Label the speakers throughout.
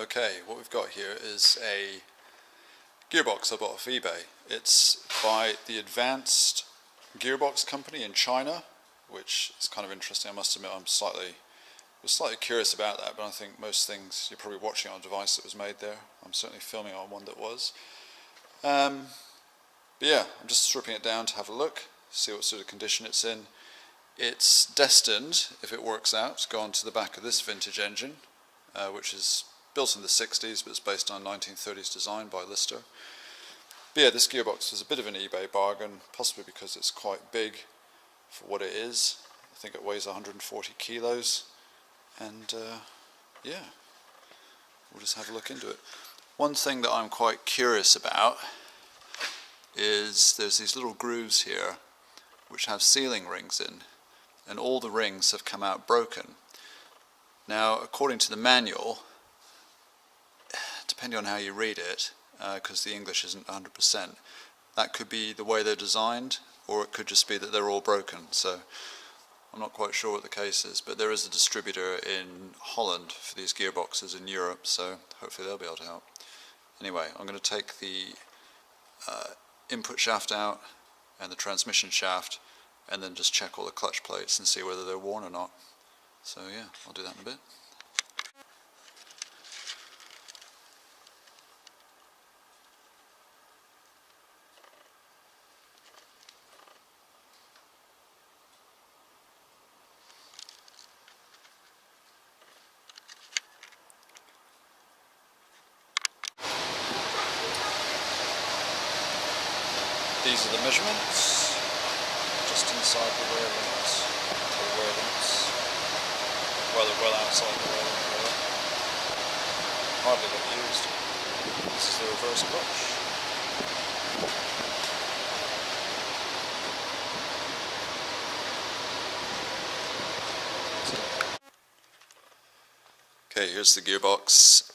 Speaker 1: Okay, what we've got here is a gearbox I bought off eBay. It's by the Advance Gearbox company in China, which is kind of interesting. I must admit I was slightly curious about that, but I think most things you're probably watching on a device that was made there. I'm certainly filming on one that was. But yeah, I'm just stripping it down to have a look, see what sort of condition it's in. It's destined, if it works out, to go onto the back of this vintage engine, which is built in the 60s, but it's based on 1930s design by Lister. But yeah, this gearbox is a bit of an eBay bargain, possibly because it's quite big for what it is. I think it weighs 140 kilos, and yeah, we'll just have a look into it. One thing that I'm quite curious about is there's these little grooves here which have sealing rings in, and all the rings have come out broken. Now, according to the manual, depending on how you read it, because the English isn't 100%, that could be the way they're designed, or it could just be that they're all broken. So I'm not quite sure what the case is, but there is a distributor in Holland for these gearboxes in Europe, so hopefully they'll be able to help. Anyway, I'm going to take the input shaft out and the transmission shaft, and then just check all the clutch plates and see whether they're worn or not. So yeah, I'll do that in a bit. These are the measurements, just inside the wear limits, or wear limits. Well, they're well outside the wear limit, really. Hardly got used. This is the reverse clutch. Okay, here's the gearbox,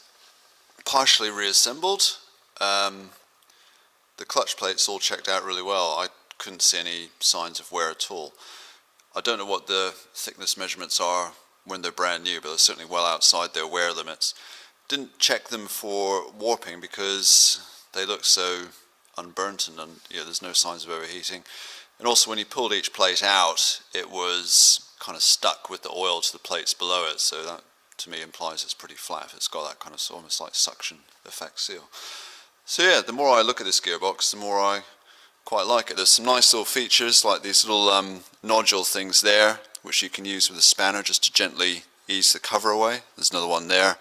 Speaker 1: partially reassembled. The clutch plates all checked out really well. I couldn't see any signs of wear at all. I don't know what the thickness measurements are when they're brand new, but they're certainly well outside their wear limits. Didn't check them for warping because they look so unburnt and there's no signs of overheating. And also when you pulled each plate out, it was kind of stuck with the oil to the plates below it, so that to me implies it's pretty flat if it's got that kind of almost like suction effect seal. So yeah, the more I look at this gearbox, the more I quite like it. There's some nice little features like these little nodule things there, which you can use with a spanner just to gently ease the cover away. There's another one there.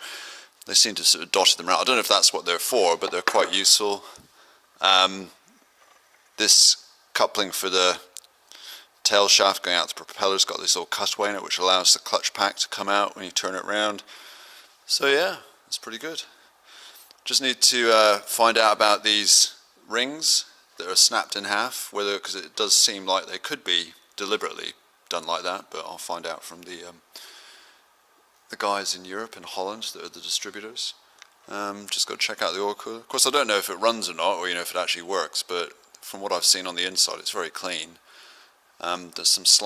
Speaker 1: They seem to sort of dotted them around. I don't know if that's what they're for, but they're quite useful. This coupling for the tail shaft going out the propeller's got this little cutaway in it, which allows the clutch pack to come out when you turn it around. So yeah, it's pretty good. Just need to find out about these rings that are snapped in half, because it does seem like they could be deliberately done like that, but I'll find out from the guys in Europe and Holland that are the distributors. Just got to check out the oil cooler. Of course, I don't know if it runs or not, or if it actually works, but from what I've seen on the inside, it's very clean. There's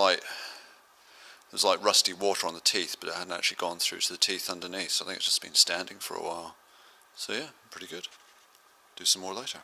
Speaker 1: like rusty water on the teeth, but it hadn't actually gone through to the teeth underneath, so I think it's just been standing for a while. So yeah, pretty good. Do some more later.